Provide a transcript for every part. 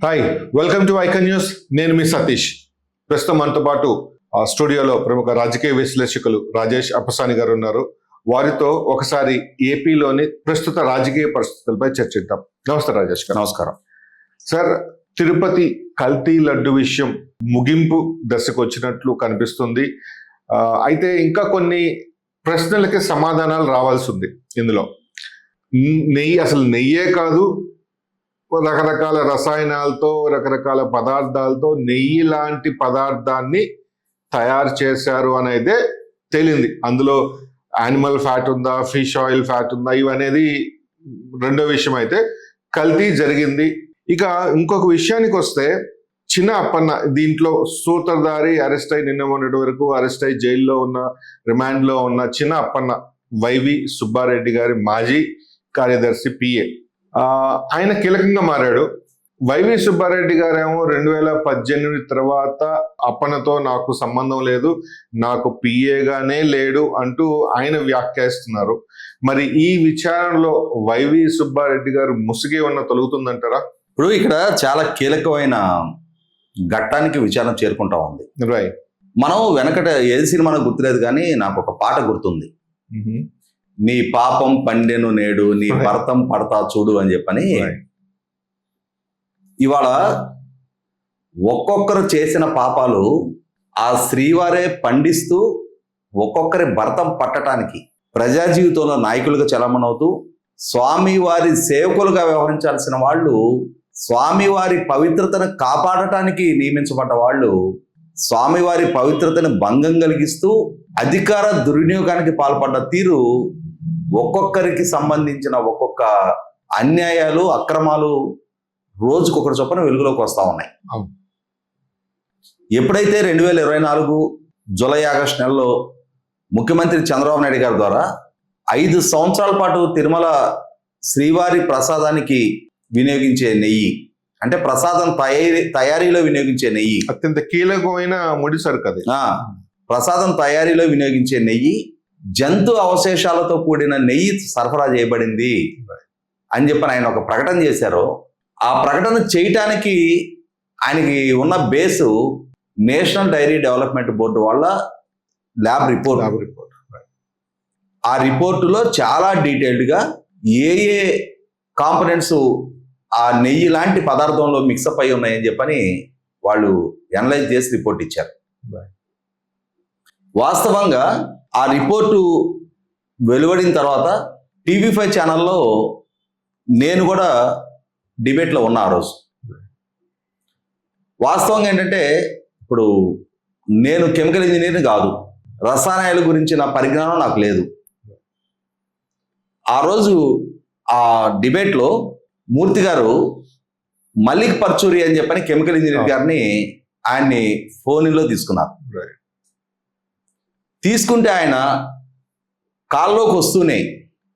Hi, welcome to icon news. నేను మీ సతీష్. ప్రస్తుతం మనతో పాటు స్టూడియోలో ప్రముఖ రాజకీయ విశ్లేషకులు రాజేష్ అప్పసాని గారు ఉన్నారు. వారితో ఒకసారి ఏపీలోని ప్రస్తుత రాజకీయ పరిస్థితులపై చర్చిద్దాం. నమస్తే రాజేష్ గారు. నమస్కారం సార్, తిరుపతి కల్తీ లడ్డు విషయం ముగింపు దశకు వచ్చినట్లు కనిపిస్తుంది. అయితే ఇంకా కొన్ని ప్రశ్నలకి సమాధానాలు రావాల్సి ఉంది. ఇందులో అసలు నెయ్యే కాదు, రకరకాల రసాయనాలతో రకరకాల పదార్థాలతో నెయ్యి లాంటి పదార్థాన్ని తయారు చేశారు అనేదే తేలింది. అందులో యానిమల్ ఫ్యాట్ ఉందా, ఫిష్ ఆయిల్ ఫ్యాట్ ఉందా, ఇవనేది రెండో విషయం. అయితే కల్తీ జరిగింది. ఇక ఇంకొక విషయానికి వస్తే, చిన్న అప్పన్న దీంట్లో సూత్రధారి అరెస్ట్ అయి నిన్న మొన్నటి వరకు అరెస్ట్ అయి జైల్లో ఉన్న, రిమాండ్లో ఉన్న చిన్న అప్పన్న వైవి సుబ్బారెడ్డి గారి మాజీ కార్యదర్శి పిఏ, ఆయన కీలకంగా మారాడు. వైవి సుబ్బారెడ్డి గారేమో 2018 తర్వాత అప్పన్నతో నాకు సంబంధం లేదు, నాకు పిఏగానే లేడు అంటూ ఆయన వ్యాఖ్యానిస్తున్నారు. మరి ఈ విచారణలో వైవి సుబ్బారెడ్డి గారు ముసుగే ఉన్న తొలుగుతుందంటారా? ఇప్పుడు ఇక్కడ చాలా కీలకమైన ఘట్టానికి విచారణ చేరుకుంటా ఉంది. రైట్. మనం వెనకట ఏది సినిమానో గుర్తులేదు కానీ నాకు ఒక పాట గుర్తుంది. నీ పాపం పండెను నేడు, నీ భరతం పడతా చూడు అని చెప్పని. ఇవాళ ఒక్కొక్కరు చేసిన పాపాలు ఆ శ్రీవారే పండిస్తూ ఒక్కొక్కరి భరతం పట్టడానికి ప్రజా జీవితంలో నాయకులుగా చలమనవుతూ స్వామివారి సేవకులుగా వ్యవహరించాల్సిన వాళ్ళు, స్వామివారి పవిత్రతను కాపాడటానికి నియమించబడ్డ వాళ్ళు స్వామివారి పవిత్రతను భంగం కలిగిస్తూ అధికార దుర్వినియోగానికి పాల్పడ్డ తీరు ఒక్కొక్కరికి సంబంధించిన ఒక్కొక్క అన్యాయాలు, అక్రమాలు రోజుకొకటి చొప్పున వెలుగులోకి వస్తూ ఉన్నాయి. ఎప్పుడైతే 2024 జూలై ఆగస్టు నెలలో ముఖ్యమంత్రి చంద్రబాబు నాయుడు గారి ద్వారా 5 సంవత్సరాల పాటు తిరుమల శ్రీవారి ప్రసాదానికి వినియోగించే నెయ్యి, అంటే ప్రసాదం తయారీలో వినియోగించే నెయ్యి, అత్యంత కీలకమైన ముడి సరుకు అది. ప్రసాదం తయారీలో వినియోగించే నెయ్యి జంతు అవశేషాలతో కూడిన నెయ్యి సరఫరా చేయబడింది అని చెప్పి ఆయన ఒక ప్రకటన చేశారు. ఆ ప్రకటన చేయటానికి ఆయనకి ఉన్న base National Dairy Development Board వాళ్ళ ల్యాబ్ రిపోర్ట్. ఆ రిపోర్టులో చాలా డీటెయిల్డ్గా ఏ ఏ కాంపనెంట్స్ ఆ నెయ్యి లాంటి పదార్థంలో మిక్సప్ అయి ఉన్నాయని చెప్పని వాళ్ళు అనలైజ్ చేసి రిపోర్ట్ ఇచ్చారు. వాస్తవంగా ఆ రిపోర్టు వెలువడిన తర్వాత TV5 ఛానల్లో నేను కూడా డిబేట్లో ఉన్నా ఆ రోజు. వాస్తవంగా ఏంటంటే, ఇప్పుడు నేను కెమికల్ ఇంజనీర్ని కాదు, రసాయనాల గురించిన పరిజ్ఞానం నాకు లేదు. ఆ రోజు ఆ డిబేట్లో మూర్తి గారు మల్లిక్ పర్చూరి అని చెప్పని కెమికల్ ఇంజనీర్ గారిని ఆయన్ని ఫోన్లో తీసుకున్నారు. తీసుకుంటే ఆయన కాల్లోకి వస్తూనే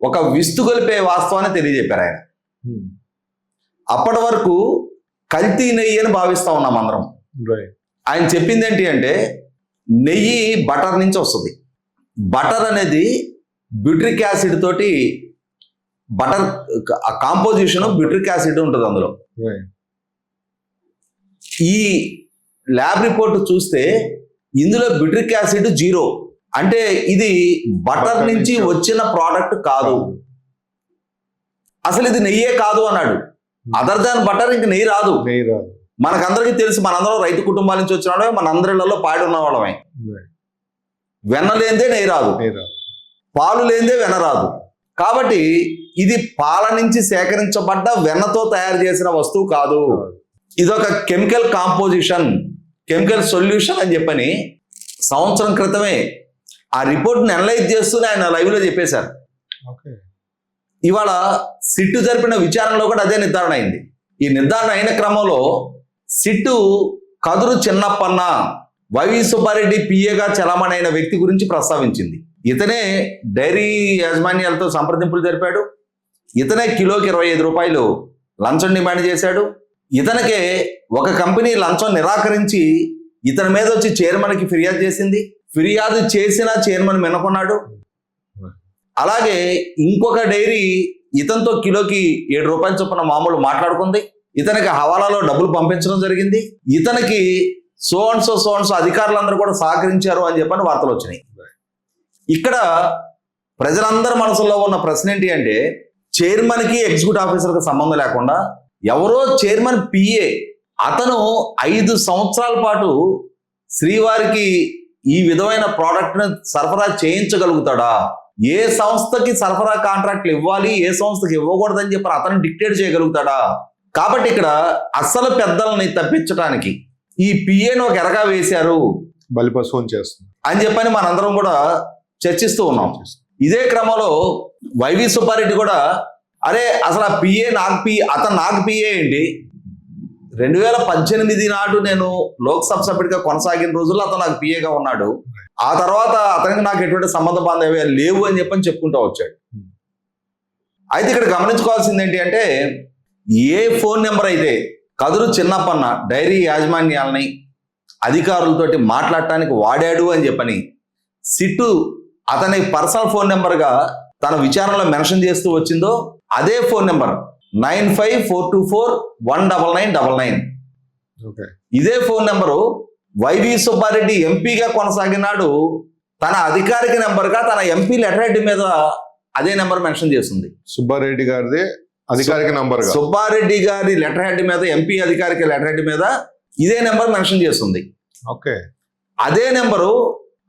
ఒక విస్తుగొలిపే వాస్తవాన్ని తెలియజెప్పారు. ఆయన అప్పటి వరకు కల్తీ నెయ్యి అని భావిస్తా ఉన్నాం అందరం. ఆయన చెప్పింది ఏంటి అంటే, నెయ్యి బటర్ నుంచి వస్తుంది. బటర్ అనేది బ్యూట్రిక్ యాసిడ్ తోటి, బటర్ కాంపోజిషన్ బ్యూట్రిక్ యాసిడ్ ఉంటుంది అందులో. ఈ ల్యాబ్ రిపోర్ట్ చూస్తే ఇందులో బ్యూట్రిక్ యాసిడ్ 0, అంటే ఇది బటర్ నుంచి వచ్చిన ప్రోడక్ట్ కాదు, అసలు ఇది నెయ్యే కాదు అన్నాడు. అదర్ దాన్ బటర్ ఇంక నెయ్యి రాదు. మనకందరికీ తెలుసు, మనందరం రైతు కుటుంబాల నుంచి వచ్చిన వాళ్ళమే, మనందరిలో పాడి ఉన్న వాళ్ళమే. వెన్న లేనిదే నెయ్యి రాదు, పాలు లేనిదే వెన్న రాదు. కాబట్టి ఇది పాల నుంచి సేకరించబడ్డ వెన్నతో తయారు చేసిన వస్తువు కాదు, ఇదొక కెమికల్ కాంపోజిషన్, కెమికల్ సొల్యూషన్ అని చెప్పని సంవత్సరం క్రితమే ఆ రిపోర్ట్ని అనలైజ్ చేస్తూనే ఆయన లైవ్లో చెప్పేశారు. ఇవాళ సిట్టు జరిపిన విచారణలో కూడా అదే నిర్ధారణ అయింది. ఈ నిర్ధారణ అయిన క్రమంలో సిట్టు కదురు చిన్నప్పన్న వైవి సుబ్బారెడ్డి పిఏగా చలామణైన వ్యక్తి గురించి ప్రస్తావించింది. ఇతనే డైరీ యాజమాన్యాలతో సంప్రదింపులు జరిపాడు. ఇతనే కిలోకి 25 రూపాయలు లంచం డిమాండ్ చేశాడు. ఇతనికే ఒక కంపెనీ లంచం నిరాకరించి ఇతని మీద వచ్చి చైర్మన్కి ఫిర్యాదు చేసింది. ఫిర్యాదు చేసిన చైర్మన్ మెనకున్నాడు. అలాగే ఇంకొక డైరీ ఇతనితో కిలోకి 7 రూపాయల చొప్పున మామూలు మాట్లాడుకుంది. ఇతనికి హవాలాలో డబ్బులు పంపించడం జరిగింది, ఇతనికి సో అండ్ సో అధికారులందరూ కూడా సహకరించారు అని చెప్పని వార్తలు వచ్చినాయి. ఇక్కడ ప్రజలందరి మనసులో ఉన్న ప్రశ్న ఏంటి అంటే, చైర్మన్ కి ఎగ్జిక్యూటివ్ ఆఫీసర్కి సంబంధం లేకుండా ఎవరో చైర్మన్ పిఏ అతను 5 సంవత్సరాల పాటు శ్రీవారికి ఈ విధమైన ప్రోడక్ట్ ని సరఫరా చేయించగలుగుతాడా? ఏ సంస్థకి సరఫరా కాంట్రాక్ట్లు ఇవ్వాలి, ఏ సంస్థకి ఇవ్వకూడదని చెప్పి అతను డిక్టేట్ చేయగలుగుతాడా? కాబట్టి ఇక్కడ అసలు పెద్దల్ని తప్పించడానికి ఈ పిఏను ఒక ఎరగా వేశారు, బలిపశువుని చేస్తుంది అని చెప్పని మనందరం కూడా చర్చిస్తూ ఉన్నాం. ఇదే క్రమంలో వైవి సుబ్బారెడ్డి కూడా, అరే అసలు ఆ పిఏ అతను నాకు పిఏ ఏంటి? 2018 నాడు నేను లోక్సభ సభ్యుడిగా కొనసాగిన రోజుల్లో అతను నాకు పిఏగా ఉన్నాడు. ఆ తర్వాత అతనికి నాకు ఎటువంటి సంబంధ బాంధవ్యాలు లేవు అని చెప్పని చెప్పుకుంటూ వచ్చాడు. అయితే ఇక్కడ గమనించుకోవాల్సింది ఏంటి అంటే, ఏ ఫోన్ నెంబర్ అయితే కదురు చిన్నప్పన్న డైరీ యాజమాన్యాలని అధికారులతోటి మాట్లాడటానికి వాడాడు అని చెప్పని సిట్టు అతని పర్సనల్ ఫోన్ నెంబర్గా తన విచారణలో మెన్షన్ చేస్తూ వచ్చిందో, అదే ఫోన్ నెంబర్ 9542419999. ఇదే ఫోన్ నెంబరు వైవి సుబ్బారెడ్డి ఎంపీగా కొనసాగినాడు తన అధికారిక నెంబర్గా తన ఎంపీ లెటర్ హెడ్ మీద అదే నెంబర్ మెన్షన్ చేస్తుంది. సుబ్బారెడ్డి గారిదే అధికారిక నంబర్, సుబ్బారెడ్డి గారి లెటర్ హెడ్ మీద, ఎంపీ అధికారిక లెటర్ హెడ్ మీద ఇదే నెంబర్ మెన్షన్ చేస్తుంది. ఓకే, అదే నెంబరు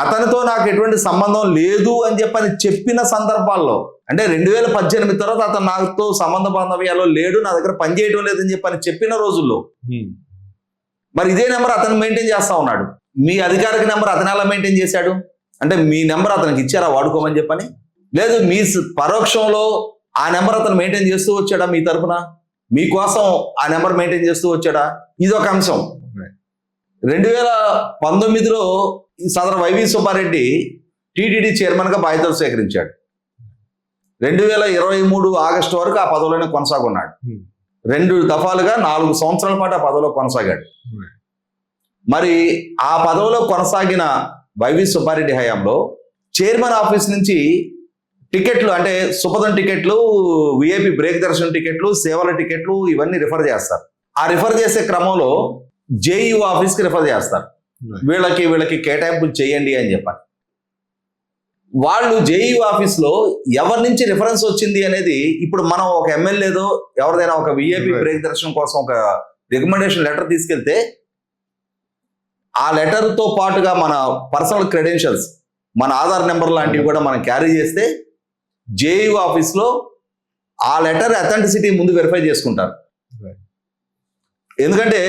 అతనితో నాకు ఎటువంటి సంబంధం లేదు అని చెప్పని చెప్పిన సందర్భాల్లో, అంటే 2018 తర్వాత అతను నాతో సంబంధ బాంధవ్యాల్లో లేడు, నా దగ్గర పనిచేయడం లేదని చెప్పని చెప్పిన రోజుల్లో మరి ఇదే నెంబర్ అతను మెయింటైన్ చేస్తా ఉన్నాడు. మీ అధికారిక నెంబర్ అతను ఎలా మెయింటైన్ చేశాడు? అంటే మీ నెంబర్ అతనికి ఇచ్చారా వాడుకోమని చెప్పని? లేదు, మీ పరోక్షంలో ఆ నెంబర్ అతను మెయింటైన్ చేస్తూ వచ్చాడా? మీ తరఫున మీకోసం ఆ నెంబర్ మెయింటైన్ చేస్తూ వచ్చాడా? ఇది ఒక అంశం. 2019లో సదరు వైవి సుబ్బారెడ్డి టీటీడీ చైర్మన్ గా బాధ్యతలు స్వీకరించాడు. 2023 ఆగస్టు వరకు ఆ పదవిలోనే కొనసాగున్నాడు. 2 దఫాలుగా 4 సంవత్సరాల పాటు ఆ పదవిలో కొనసాగాడు. మరి ఆ పదవిలో కొనసాగిన వైవి సుబ్బారెడ్డి హయాంలో చైర్మన్ ఆఫీస్ నుంచి టికెట్లు, అంటే సుపదం టికెట్లు, విఐపి బ్రేక్ దర్శనం టికెట్లు, సేవల టికెట్లు ఇవన్నీ రిఫర్ చేస్తారు. ఆ రిఫర్ చేసే క్రమంలో జేయూ ఆఫీస్కి రిఫర్ చేస్తారు. వీళ్ళకి కేటాయింపులు చేయండి అని చెప్పాలి. వాళ్ళు జేయూ ఆఫీస్లో ఎవరి నుంచి రిఫరెన్స్ వచ్చింది అనేది, ఇప్పుడు మనం ఒక ఎమ్మెల్యేదో ఎవరిదైనా ఒక విఐపి బ్రేక్ దర్శనం కోసం ఒక రికమెండేషన్ లెటర్ తీసుకెళ్తే ఆ లెటర్తో పాటుగా మన పర్సనల్ క్రెడెన్షియల్స్, మన ఆధార్ నెంబర్ లాంటివి కూడా మనం క్యారీ చేస్తే జేయూ ఆఫీస్లో ఆ లెటర్ అథెంటిసిటీ ముందు వెరిఫై చేసుకుంటారు. ఎందుకంటే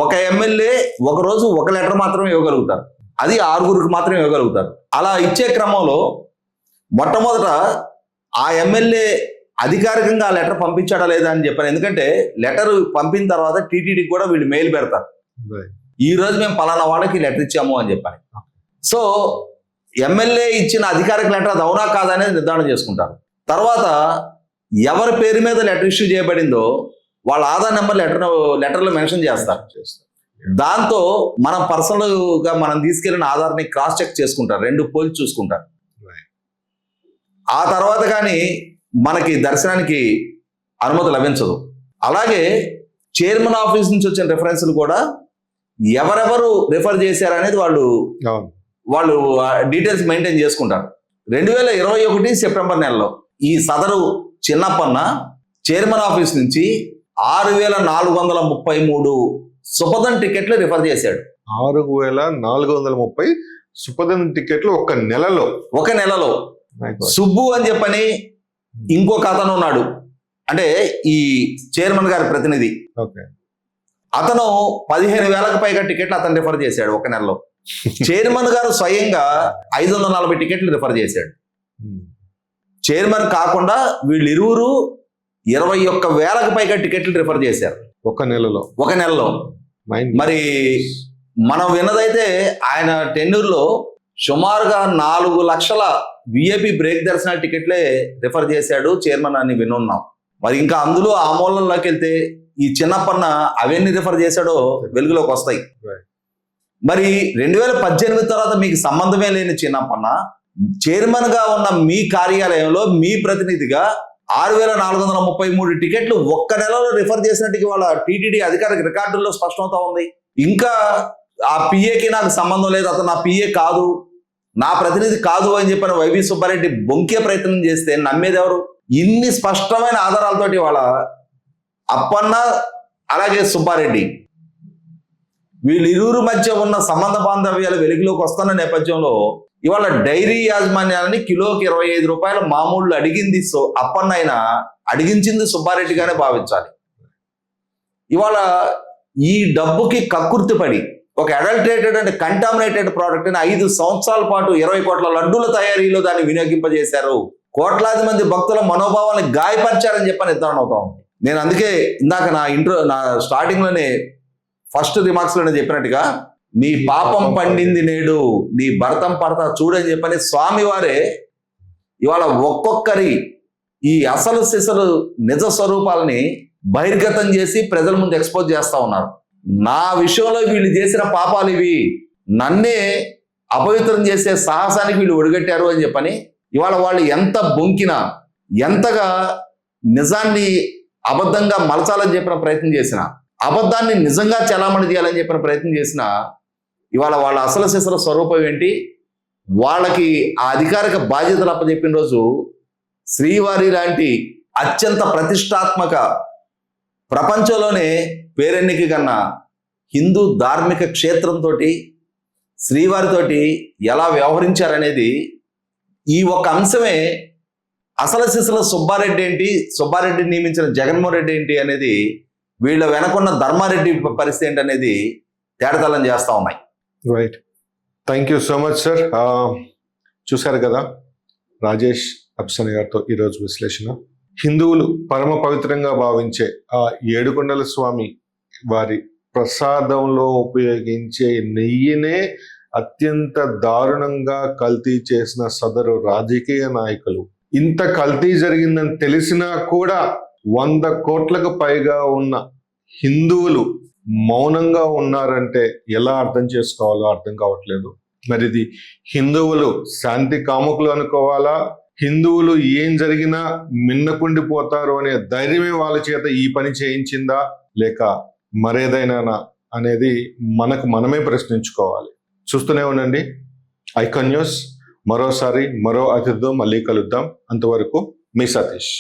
ఒక ఎమ్మెల్యే ఒక రోజు ఒక లెటర్ మాత్రమే ఇవ్వగలుగుతారు, అది 6గురికి మాత్రమే ఇవ్వగలుగుతారు. అలా ఇచ్చే క్రమంలో మొట్టమొదట ఆ ఎమ్మెల్యే అధికారికంగా ఆ లెటర్ పంపించాడా లేదా అని చెప్పాను. ఎందుకంటే లెటర్ పంపిన తర్వాత టీటీడీకి కూడా వీళ్ళు మెయిల్ పెడతారు, ఈ రోజు మేము పలానా వాళ్ళకి లెటర్ ఇచ్చాము అని చెప్పాను. సో ఎమ్మెల్యే ఇచ్చిన అధికారిక లెటర్ అది అవునా కాదా అనేది నిర్ధారణ చేసుకుంటారు. తర్వాత ఎవరి పేరు మీద లెటర్ ఇష్యూ చేయబడిందో వాళ్ళ ఆధార్ నెంబర్ లెటర్లో మెన్షన్ చేస్తారు. దాంతో మనం పర్సనల్ గా మనం తీసుకెళ్లిన ఆధార్ని క్రాస్ చెక్ చేసుకుంటారు, 2 పోల్చి చూసుకుంటారు. ఆ తర్వాత కానీ మనకి దర్శనానికి అనుమతి లభించదు. అలాగే చైర్మన్ ఆఫీస్ నుంచి వచ్చిన రెఫరెన్స్లు కూడా ఎవరెవరు రిఫర్ చేశారనేది వాళ్ళు డీటెయిల్స్ మెయింటైన్ చేసుకుంటారు. 2021 సెప్టెంబర్ నెలలో ఈ సదరు చిన్నప్పన్న చైర్మన్ ఆఫీస్ నుంచి 6433 సుపదం టికెట్లు రిఫర్ చేశాడు. 6430 సుపదం టికెట్లు ఒక నెలలో. సుబ్బు అని చెప్పని ఇంకొక అతను ఉన్నాడు, అంటే ఈ చైర్మన్ గారి ప్రతినిధి. అతను 15,000కు పైగా టికెట్లు అతను రిఫర్ చేశాడు ఒక నెలలో. చైర్మన్ గారు స్వయంగా 540 టికెట్లు రిఫర్ చేశాడు. చైర్మన్ కాకుండా వీళ్ళిరువురు 21,000కు పైగా టికెట్లు రిఫర్ చేశారు ఒక నెలలో. మరి మనం విన్నదైతే ఆయన టెన్యూర్లో సుమారుగా 4 లక్షల విఐపి బ్రేక్ దర్శనాల టికెట్లే రిఫర్ చేశాడు చైర్మన్ అని వినున్నాం. మరి ఇంకా అందులో ఆ మూలంలోకి వెళ్తే ఈ చిన్నప్పన్న అవన్నీ రిఫర్ చేశాడో వెలుగులోకి వస్తాయి. మరి 2018 తర్వాత మీకు సంబంధమే లేని చిన్నప్పన్న చైర్మన్ గా ఉన్న మీ కార్యాలయంలో మీ ప్రతినిధిగా 6,433 టికెట్లు ఒక్క నెలలో రిఫర్ చేసినట్టుగా వాళ్ళ టీటీడీ అధికారిక రికార్డుల్లో స్పష్టమవుతా ఉంది. ఇంకా ఆ పిఏకి నాకు సంబంధం లేదు, అతను నా పిఏ కాదు, నా ప్రతినిధి కాదు అని చెప్పిన వైవి సుబ్బారెడ్డి బొంకే ప్రయత్నం చేస్తే నమ్మేది ఎవరు? ఇన్ని స్పష్టమైన ఆధారాలతోటి వాళ్ళ అప్పన్న అలాగే సుబ్బారెడ్డి వీళ్ళిరువురు మధ్య ఉన్న సంబంధ బాంధవ్యాలు వెలుగులోకి వస్తున్న నేపథ్యంలో ఇవాళ డైరీ యాజమాన్యాన్ని కిలోకి 25 రూపాయల మామూళ్ళు అడిగింది అప్పన్న అయినా అడిగించింది సుబ్బారెడ్డిగానే భావించాలి. ఇవాళ ఈ డబ్బుకి కక్కుర్తి పడి ఒక అడల్టరేటెడ్ అండ్ కంటామినేటెడ్ ప్రోడక్ట్ ని 5 సంవత్సరాల పాటు 20 కోట్ల లడ్డూల తయారీలో దాన్ని వినియోగింపజేశారు. కోట్లాది మంది భక్తుల మనోభావాన్ని గాయపరిచారని చెప్పని నిర్ధారణ అవుతా ఉంది. నేను అందుకే ఇందాక నా స్టార్టింగ్ లోనే ఫస్ట్ రిమార్క్స్ లోనే చెప్పినట్టుగా నీ పాపం పండింది నేడు నీ భరతం పడతా చూడని చెప్పని స్వామివారే ఇవాళ ఒక్కొక్కరి ఈ అసలు సిసలు నిజ స్వరూపాలని బహిర్గతం చేసి ప్రజల ముందు ఎక్స్పోజ్ చేస్తా ఉన్నారు. నా విషయంలో వీళ్ళు చేసిన పాపాలు ఇవి, నన్నే అపవిత్రం చేసే సాహసానికి వీళ్ళు ఒడిగట్టారు అని చెప్పని ఇవాళ వాళ్ళు ఎంత బొంకినా, ఎంతగా నిజాన్ని అబద్ధంగా మలచాలని చెప్పిన ప్రయత్నం చేసిన, అబద్ధాన్ని నిజంగా చలామణి చేయాలని చెప్పిన ప్రయత్నం చేసిన ఇవాళ వాళ్ళ అసలు సిసల స్వరూపం ఏంటి, వాళ్ళకి ఆ అధికారిక బాధ్యతలు అప్పచెప్పిన రోజు శ్రీవారి లాంటి అత్యంత ప్రతిష్టాత్మక ప్రపంచంలోనే పేరెన్నిక కన్నా హిందూ ధార్మిక క్షేత్రంతో శ్రీవారితోటి ఎలా వ్యవహరించారనేది ఈ ఒక అంశమే అసలు సిసల సుబ్బారెడ్డి ఏంటి, సుబ్బారెడ్డిని నియమించిన జగన్మోహన్ రెడ్డి ఏంటి అనేది, వీళ్ళ వెనకున్న ధర్మారెడ్డి పరిస్థితి ఏంటి అనేది తేడతలం చేస్తా ఉన్నాయి. Right, thank you so much sir. చూశారు కదా రాజేష్ అప్సన్ గారితో ఈరోజు విశ్లేషణ. హిందువులు పరమ పవిత్రంగా భావించే ఆ ఏడుకొండల స్వామి వారి ప్రసాదంలో ఉపయోగించే నెయ్యినే అత్యంత దారుణంగా కల్తీ చేసిన సదరు రాజకీయ నాయకులు, ఇంత కల్తీ జరిగిందని తెలిసినా కూడా 100 కోట్లకు పైగా ఉన్న హిందువులు మౌనంగా ఉన్నారంటే ఎలా అర్థం చేసుకోవాలో అర్థం కావట్లేదు. మరి ఇది హిందువులు శాంతి కాముకులు అనుకోవాలా, హిందువులు ఏం జరిగినా మిన్నకుండిపోతారు అనే ధైర్యమే వాళ్ళ చేత ఈ పని చేయించిందా, లేక మరేదైనా అనేది మనకు మనమే ప్రశ్నించుకోవాలి. చూస్తూనే ఉండండి ఐకాన్ న్యూస్. మరోసారి మరో అతిథితో మళ్ళీ కలుద్దాం. అంతవరకు మీ సతీష్.